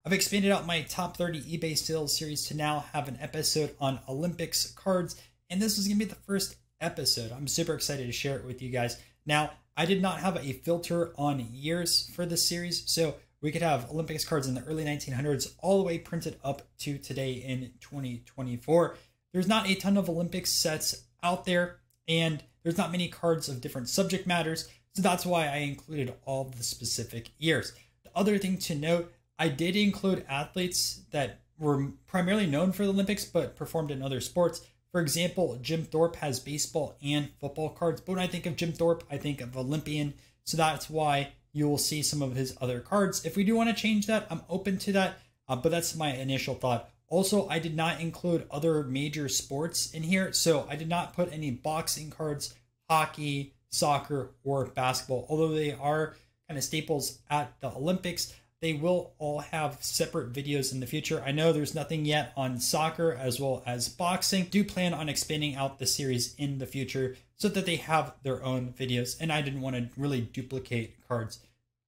I've expanded out my top 30 eBay sales series to now have an episode on Olympics cards, and this is going to be the first episode. I'm super excited to share it with you guys. Now, I did not have a filter on years for this series, so we could have Olympics cards in the early 1900s all the way printed up to today in 2024. There's not a ton of Olympics sets out there, and there's not many cards of different subject matters, so that's why I included all the specific years. The other thing to note, I did include athletes that were primarily known for the Olympics but performed in other sports. For example, Jim Thorpe has baseball and football cards, but when I think of Jim Thorpe, I think of Olympian, so that's why you will see some of his other cards. If we do want to change that, I'm open to that, but that's my initial thought. Also, I did not include other major sports in here, so I did not put any boxing cards, hockey, soccer, or basketball. Although they are kind of staples at the Olympics, they will all have separate videos in the future. I know there's nothing yet on soccer as well as boxing. Do plan on expanding out the series in the future so that they have their own videos, and I didn't want to really duplicate cards.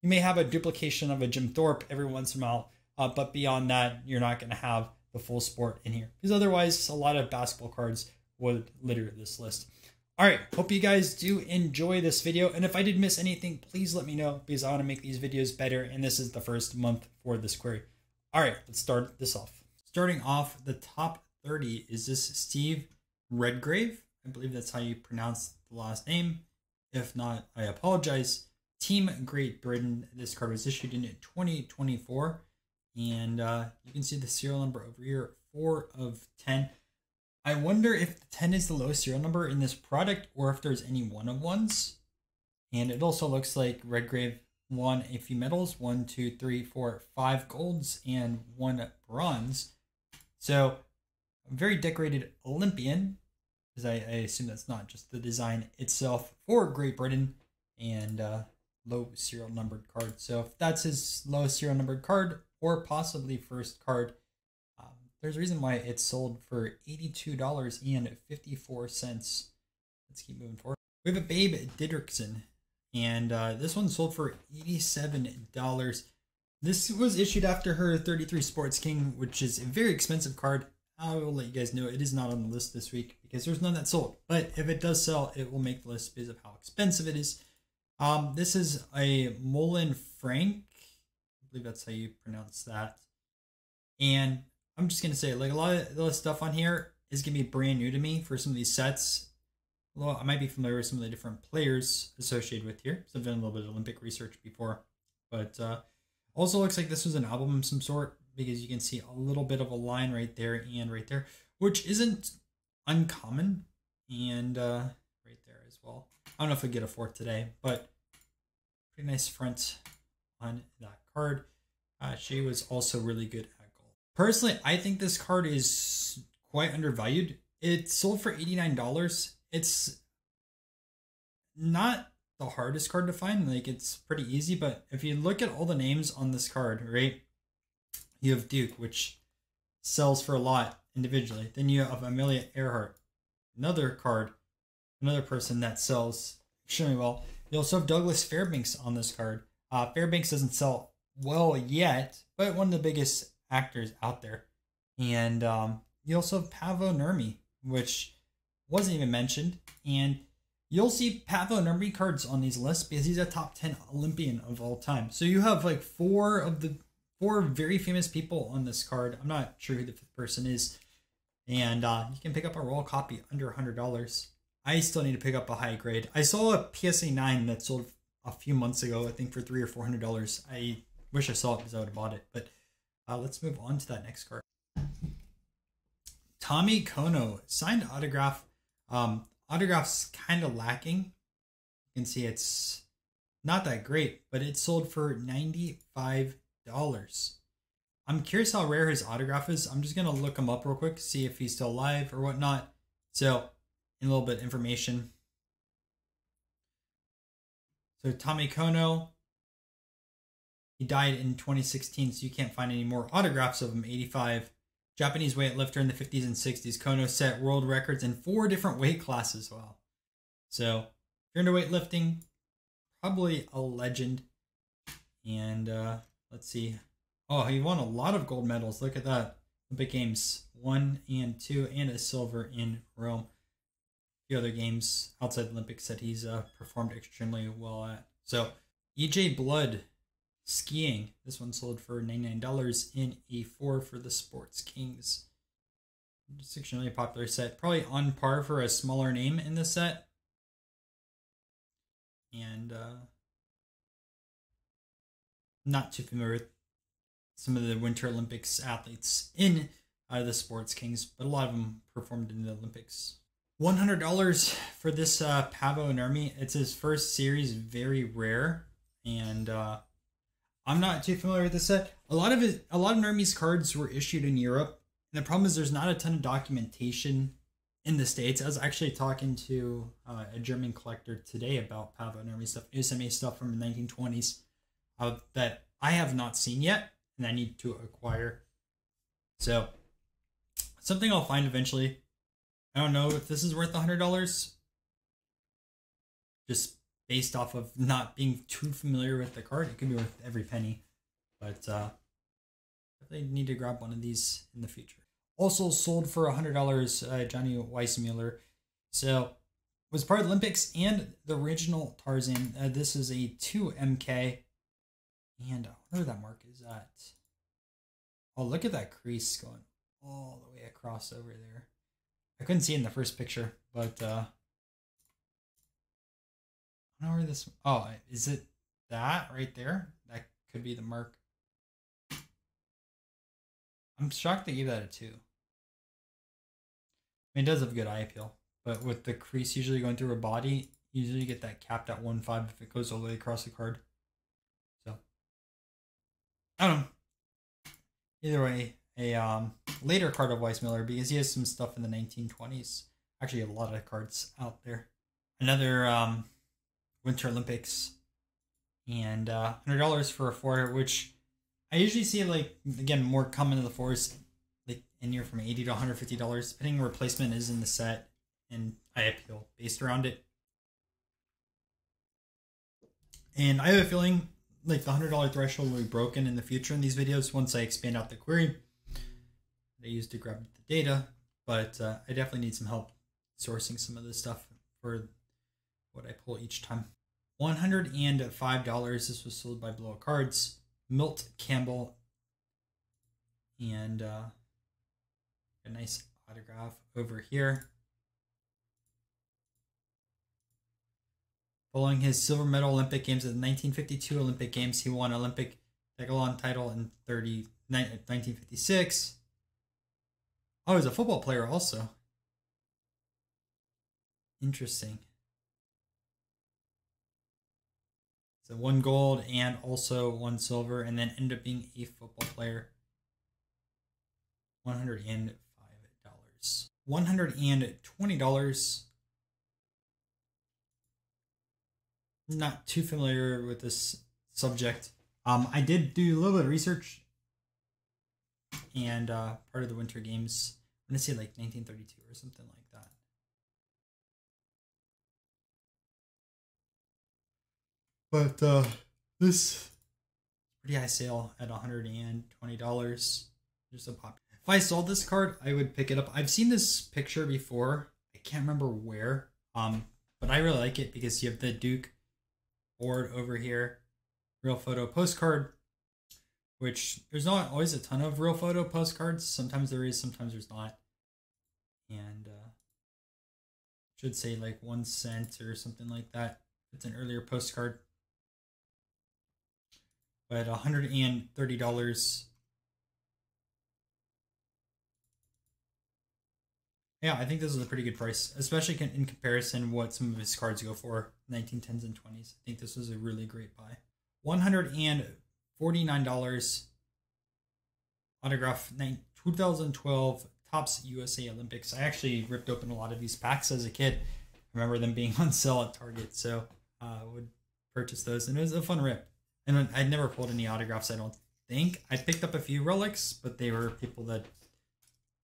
You may have a duplication of a Jim Thorpe every once in a while, but beyond that, you're not going to have the full sport in here, because otherwise a lot of basketball cards would litter this list. All right, hope you guys do enjoy this video, and if I did miss anything, please let me know, because I want to make these videos better, and this is the first month for this query. All right, let's start this off. Starting off, the top 30 is this Steve Redgrave. I believe that's how you pronounce the last name. If not, I apologize. Team Great Britain. This card was issued in 2024, and you can see the serial number over here, 4 of 10. I wonder if the 10 is the lowest serial number in this product, or if there's any 1 of 1s. And it also looks like Redgrave won a few medals, 1, 2, 3, 4, 5 golds, and 1 bronze. So a very decorated Olympian, because I assume that's not just the design itself for Great Britain, and low serial numbered card. So if that's his lowest serial numbered card, or possibly first card, there's a reason why it's sold for $82.54. Let's keep moving forward. We have a Babe Didrikson, and this one sold for $87. This was issued after her 33 Sports King, which is a very expensive card. I will let you guys know it is not on the list this week because there's none that sold. But if it does sell, it will make the list because of how expensive it is. This is a Mullen Frank. I believe that's how you pronounce that. And I'm just going to say, like, a lot of the stuff on here is going to be brand new to me for some of these sets. Although I might be familiar with some of the different players associated with here. So I've done a little bit of Olympic research before. But also looks like this was an album of some sort, because you can see a little bit of a line right there and right there, which isn't uncommon. And right there as well. I don't know if I get a 4th today, but pretty nice front on that card. She was also really good at gold. Personally, I think this card is quite undervalued. It sold for $89. It's not the hardest card to find. Like, it's pretty easy, but if you look at all the names on this card, right? You have Duke, which sells for a lot individually. Then you have Amelia Earhart, another card, another person that sells extremely well. You also have Douglas Fairbanks on this card. Fairbanks doesn't sell well yet, but one of the biggest actors out there. And you also have Paavo Nurmi, which wasn't even mentioned. And you'll see Paavo Nurmi cards on these lists because he's a top 10 Olympian of all time. So you have like 4 very famous people on this card. I'm not sure who the 5th person is. And you can pick up a raw copy under $100. I still need to pick up a high grade. I saw a PSA 9 that sold a few months ago, I think for $300 or $400. I wish I saw it because I would have bought it. But let's move on to that next card. Tommy Kono, signed autograph. Autograph's kind of lacking. You can see it's not that great, but it sold for $95. I'm curious how rare his autograph is. I'm just going to look him up real quick, see if he's still alive or whatnot. So, in a little bit of information. So, Tommy Kono, he died in 2016, so you can't find any more autographs of him. 85. Japanese weightlifter in the 50s and 60s. Kono set world records in 4 different weight classes. Wow. So, if you're into weightlifting, probably a legend. And let's see. Oh, he won a lot of gold medals. Look at that. Olympic Games 1 and 2, and a silver in Rome. A few other games outside the Olympics that he's performed extremely well at. So, EJ Blood skiing. This one sold for $99 in E4 for the Sports Kings. It's extremely popular set. Probably on par for a smaller name in the set. And not too familiar with some of the Winter Olympics athletes in the Sports Kings, but a lot of them performed in the Olympics. $100 for this Paavo Nurmi. It's his first series, very rare, and I'm not too familiar with this set. A lot of Nurmi's cards were issued in Europe, and the problem is there's not a ton of documentation in the States. I was actually talking to a German collector today about Paavo Nurmi stuff. He sent me stuff from the 1920s that I have not seen yet, and I need to acquire. So, something I'll find eventually. I don't know if this is worth $100. Just based off of not being too familiar with the card. It could be worth every penny. But definitely need to grab one of these in the future. Also sold for $100, Johnny Weissmuller. So, was part of the Olympics and the original Tarzan. This is a 2MK. And I wonder where that mark is at. Oh, look at that crease going all the way across over there. I couldn't see it in the first picture, but I don't know where this. Oh, is it that right there? That could be the mark. I'm shocked they gave that a 2. I mean, it does have good eye appeal, but with the crease usually going through a body, usually you get that capped at 1.5 if it goes all the way across the card. So, I don't know. Either way, a later card of Weissmuller, because he has some stuff in the 1920s. Actually, a lot of cards out there. Another Winter Olympics, and $100 for a 4, which I usually see, like, again, more common in the 4s, like anywhere from $80 to $150, depending on replacement is in the set and eye appeal based around it. And I have a feeling like the $100 threshold will be broken in the future in these videos once I expand out the query I used to grab the data, but I definitely need some help sourcing some of this stuff for what I pull each time. $105. This was sold by Blowout Cards. Milt Campbell, and a nice autograph over here. Following his silver medal Olympic Games at the 1952 Olympic Games, he won Olympic decathlon title in 1956. Oh, he was a football player also. Interesting. So 1 gold and also 1 silver, and then ended up being a football player. $105. $120. Not too familiar with this subject. I did do a little bit of research, and part of the Winter Games, I'm going to say like 1932 or something like that. But this pretty high sale at $120. Just a pop. If I saw this card, I would pick it up. I've seen this picture before. I can't remember where. But I really like it because you have the Duke board over here. Real photo postcard, which there's not always a ton of real photo postcards. Sometimes there is, sometimes there's not. And should say like 1 cent or something like that. It's an earlier postcard. But $130. Yeah, I think this is a pretty good price, especially in comparison what some of his cards go for, 1910s and 20s. I think this was a really great buy. $149. Autograph 2012 Topps USA Olympics. I actually ripped open a lot of these packs as a kid. I remember them being on sale at Target, so I would purchase those, and it was a fun rip. And I'd never pulled any autographs, I don't think. I picked up a few relics, but they were people that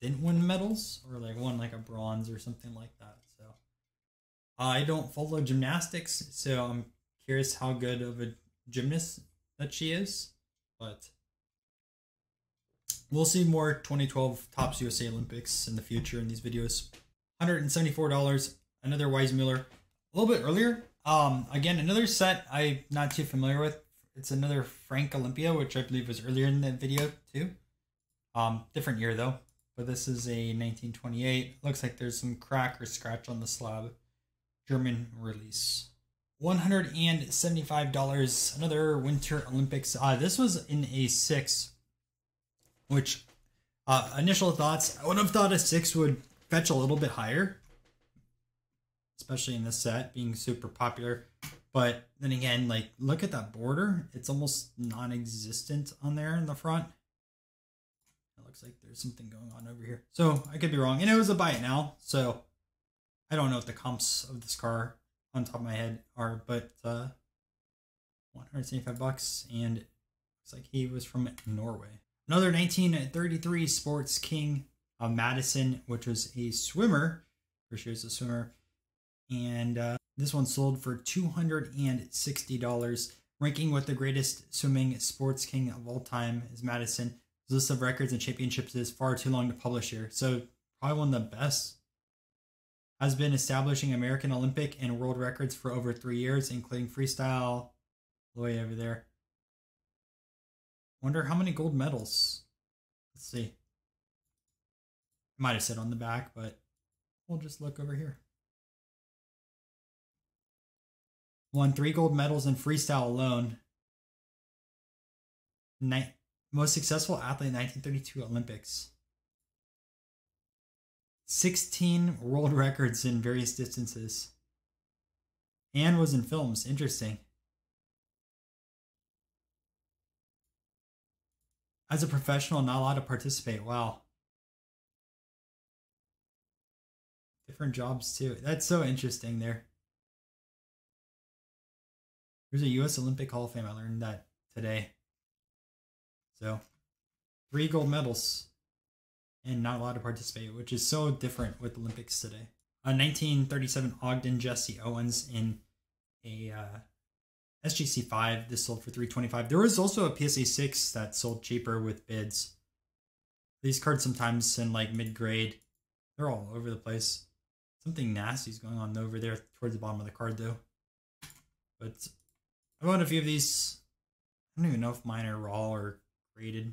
didn't win medals, or like won like a bronze or something like that. So I don't follow gymnastics, so I'm curious how good of a gymnast that she is. But We'll see more 2012 Topps USA Olympics in the future in these videos. $174, another Weissmuller. A little bit earlier. Again, another set I'm not too familiar with. It's another Frank Olympia, which I believe was earlier in the video too. Different year though. But this is a 1928. Looks like there's some crack or scratch on the slab. German release. $175. Another Winter Olympics. This was in a 6. Which, initial thoughts, I would have thought a 6 would fetch a little bit higher. Especially in this set, being super popular. But then again, like, look at that border. It's almost non-existent on there in the front. It looks like there's something going on over here. So, I could be wrong. And it was a buy it now. So, I don't know what the comps of this car on top of my head are. But, $175. And it looks like he was from Norway. Another 1933 Sports King of Madison, which was a swimmer. For sure it's a swimmer. And this one sold for $260. Ranking with the greatest swimming sports king of all time is Madison. His list of records and championships is far too long to publish here. So probably one of the best. Has been establishing American Olympic and world records for over 3 years, including freestyle all the way over there. Wonder how many gold medals. Let's see. It might have said on the back, but we'll just look over here. Won 3 gold medals in freestyle alone. Most successful athlete in 1932 Olympics. 16 world records in various distances. And was in films. Interesting. As a professional, not allowed to participate. Wow. Different jobs too. That's so interesting there. There's a U.S. Olympic Hall of Fame. I learned that today. So, 3 gold medals and not allowed to participate, which is so different with Olympics today. 1937 Ogden Jesse Owens in a SGC 5. This sold for $325. There was also a PSA 6 that sold cheaper with bids. These cards sometimes in like mid-grade. They're all over the place. Something nasty is going on over there towards the bottom of the card though. But I bought a few of these. I don't even know if mine are raw or graded.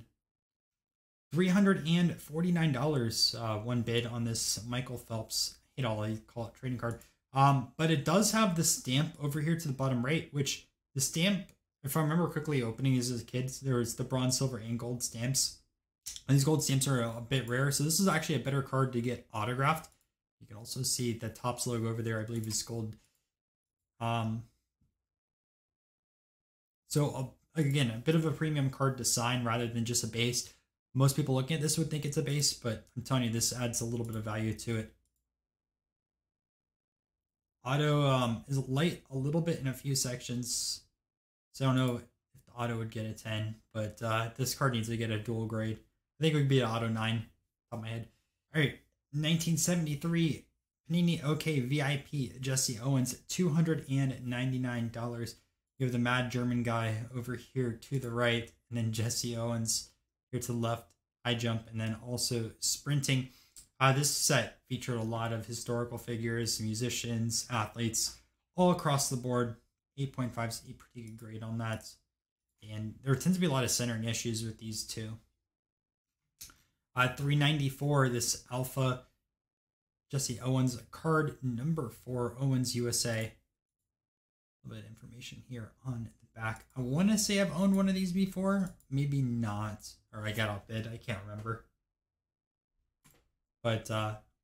$349 one bid on this Michael Phelps. I hate all I call it trading card. But it does have the stamp over here to the bottom right, which the stamp, if I remember quickly opening these as a kid, there's the bronze, silver, and gold stamps. And these gold stamps are a bit rare, so this is actually a better card to get autographed. You can also see the Topps logo over there, I believe is gold. So again, a bit of a premium card to sign rather than just a base. Most people looking at this would think it's a base, but I'm telling you, this adds a little bit of value to it. Auto is light a little bit in a few sections. So I don't know if the auto would get a 10, but this card needs to get a dual grade. I think it would be an auto 9, top of my head. All right, 1973 Panini OK VIP Jesse Owens, $299. You have the mad German guy over here to the right, and then Jesse Owens here to the left, high jump, and then also sprinting. This set featured a lot of historical figures, musicians, athletes, all across the board. 8.5 is a pretty good grade on that. And there tends to be a lot of centering issues with these two. 394, this Alpha Jesse Owens, card number 4, Owens USA. A little bit of information here on the back. I want to say I've owned one of these before. Maybe not. Or I got outbid. I can't remember. But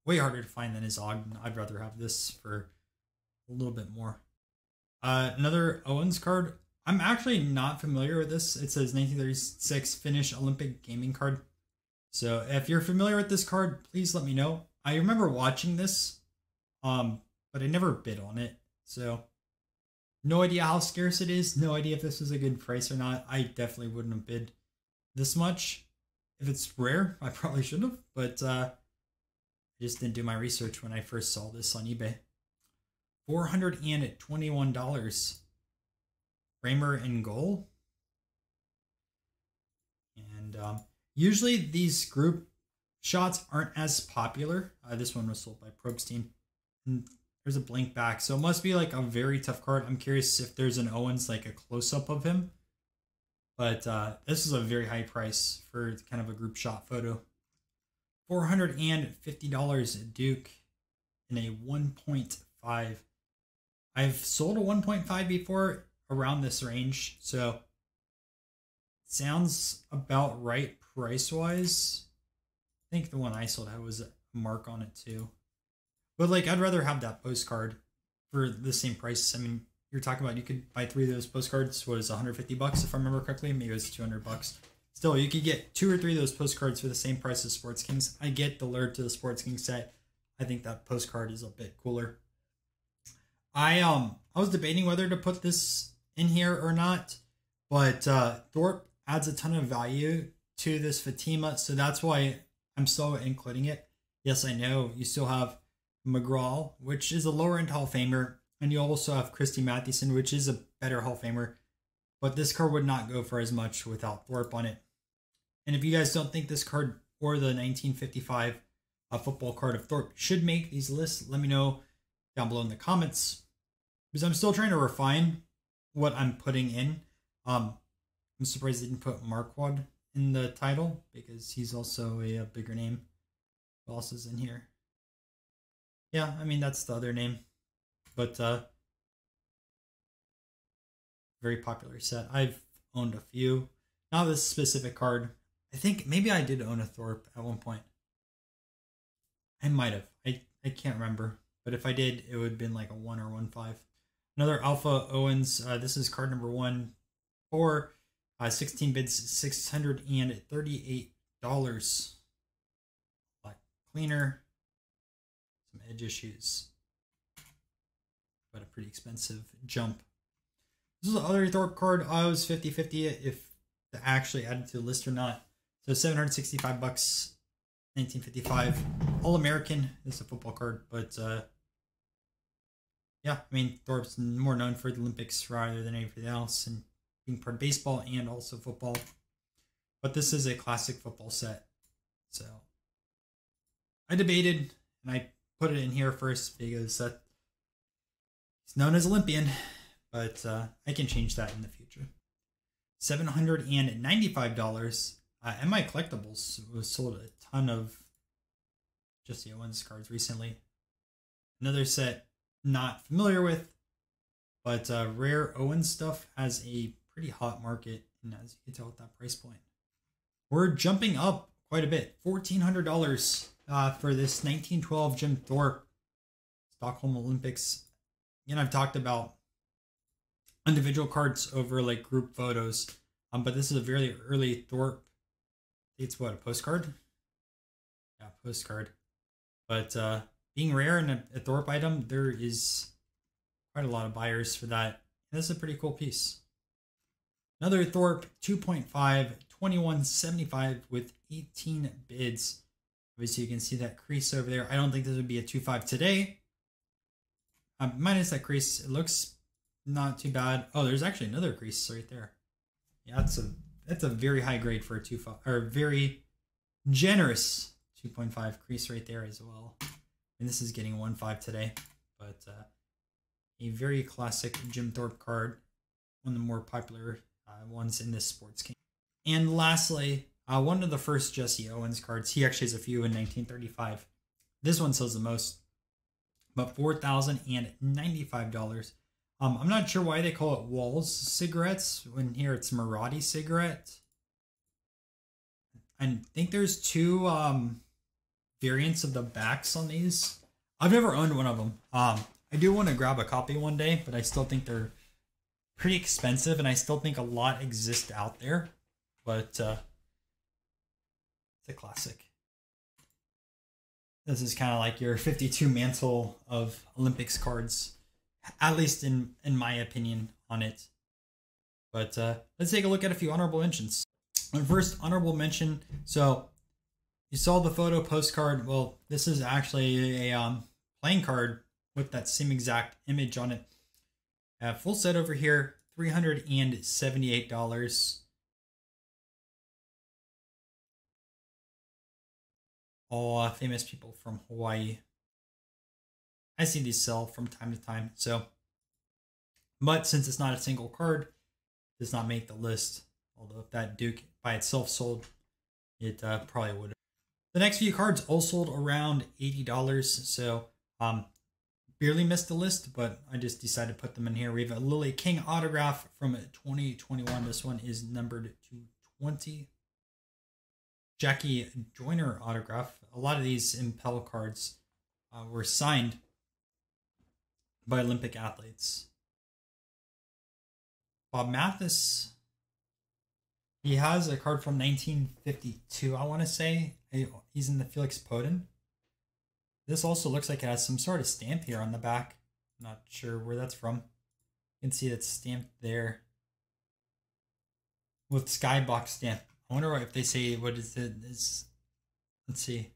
way harder to find than his Ogden. I'd rather have this for a little bit more. Another Owens card. I'm actually not familiar with this. It says 1936 Finnish Olympic Gaming card. So if you're familiar with this card, please let me know. I remember watching this, but I never bid on it. So no idea how scarce it is. No idea if this was a good price or not. I definitely wouldn't have bid this much. If it's rare, I probably should have, but I just didn't do my research when I first saw this on eBay. $421. Kramer in goal. And Usually these group shots aren't as popular. This one was sold by Probstein. And there's a blank back, so it must be like a very tough card. I'm curious if there's an Owens, like a close-up of him. But this is a very high price for kind of a group shot photo. $450 Duke in a 1.5. I've sold a 1.5 before around this range, so sounds about right price-wise. I think the one I sold had was a mark on it too. But like, I'd rather have that postcard for the same price. I mean, you're talking about you could buy 3 of those postcards. Was $150 if I remember correctly? Maybe it was $200. Still, you could get 2 or 3 of those postcards for the same price as Sports Kings. I get the lure to the Sports Kings set. I think that postcard is a bit cooler. I was debating whether to put this in here or not, but Thorpe adds a ton of value to this Fatima, so that's why I'm still including it. Yes, I know you still have McGraw, which is a lower end Hall of Famer, and you also have Christy Mathewson, which is a better Hall of Famer, but this card would not go for as much without Thorpe on it. And if you guys don't think this card or the 1955 football card of Thorpe should make these lists, let me know down below in the comments, because I'm still trying to refine what I'm putting in. I'm surprised they didn't put Marquardt in the title, because he's also a bigger name. Who else is in here? Yeah, I mean, that's the other name. But very popular set. I've owned a few. Not this specific card. I think maybe I did own a Thorpe at one point. I might have. I can't remember. But if I did, it would have been like a 1 or 1.5. Another Alpha Owens. This is card number 1 for 16 bids, $638. Black cleaner. Some edge issues. But a pretty expensive jump. This is the other Thorpe card. I was 50-50 if to actually add it to the list or not. So $765, 1955. All-American. This is a football card, but yeah, I mean, Thorpe's more known for the Olympics rather than anything else, and being part of baseball and also football. But this is a classic football set. So I debated, and I put it in here first because he's known as Olympian, but I can change that in the future. $795. MI Collectibles was sold a ton of Jesse Owens cards recently. Another set not familiar with, but rare Owens stuff has a pretty hot market, and as you can tell with that price point, we're jumping up quite a bit. $1,400 for this 1912 Jim Thorpe Stockholm Olympics. Again, I've talked about individual cards over like group photos, but this is a very early Thorpe. It's what, a postcard? Yeah, postcard. But being rare in a Thorpe item, there is quite a lot of buyers for that. And this is a pretty cool piece. Another Thorpe 2.5, 2175 with 18 bids. Obviously, you can see that crease over there. I don't think this would be a 2.5 today. Minus that crease, it looks not too bad. Oh, there's actually another crease right there. Yeah, that's a very high grade for a 2.5, or very generous 2.5 crease right there as well. And this is getting 1.5 today, but a very classic Jim Thorpe card, one of the more popular ones in this Sports King. And lastly, one of the first Jesse Owens cards. He actually has a few in 1935. This one sells the most, but $4,095. I'm not sure why they call it Walls cigarettes when here it's Marathi cigarette. I think there's 2 variants of the backs on these. I've never owned one of them. I do want to grab a copy one day, but I still think they're pretty expensive, and I still think a lot exist out there. But it's a classic. This is kind of like your 52 mantle of Olympics cards, at least in my opinion on it. But let's take a look at a few honorable mentions. My first honorable mention, so you saw the photo postcard. Well, this is actually a playing card with that same exact image on it. Full set over here, $378. all famous people from Hawaii. I see these sell from time to time. So, but since it's not a single card, it does not make the list. Although if that Duke by itself sold, it probably would. The next few cards all sold around $80. So, barely missed the list, but I just decided to put them in here. We have a Lily King autograph from 2021. This one is numbered to 20. Jackie Joyner autograph. A lot of these Impel cards were signed by Olympic athletes. Bob Mathis. He has a card from 1952, I want to say. He's in the Felix Podin. This also looks like it has some sort of stamp here on the back. Not sure where that's from. You can see it's stamped there with Skybox stamp. I wonder if they say what is it is. Let's see.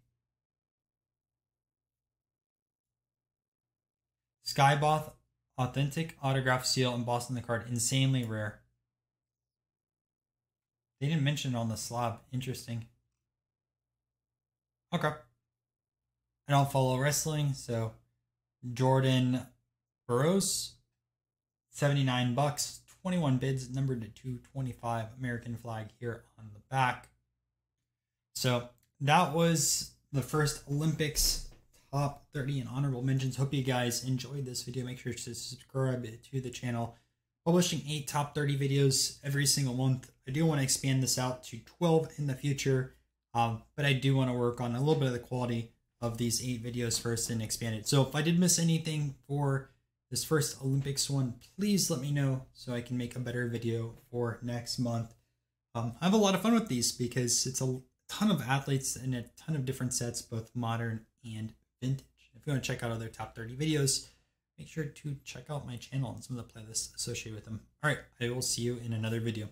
Skyboth authentic autograph seal embossed on the card. Insanely rare. They didn't mention it on the slab. Interesting. Okay. I don't follow wrestling, so Jordan Burroughs, $79, 21 bids, numbered to 225, American flag here on the back. So that was the first Olympics top 30 and honorable mentions. Hope you guys enjoyed this video. Make sure to subscribe to the channel. Publishing 8 top 30 videos every single month. I do want to expand this out to 12 in the future, but I do want to work on a little bit of the quality of these 8 videos first and expand it. So if I did miss anything for this first Olympics one, please let me know so I can make a better video for next month. I have a lot of fun with these because it's a ton of athletes and a ton of different sets, both modern and vintage. If you want to check out other top 30 videos, make sure to check out my channel and some of the playlists associated with them. All right, I will see you in another video.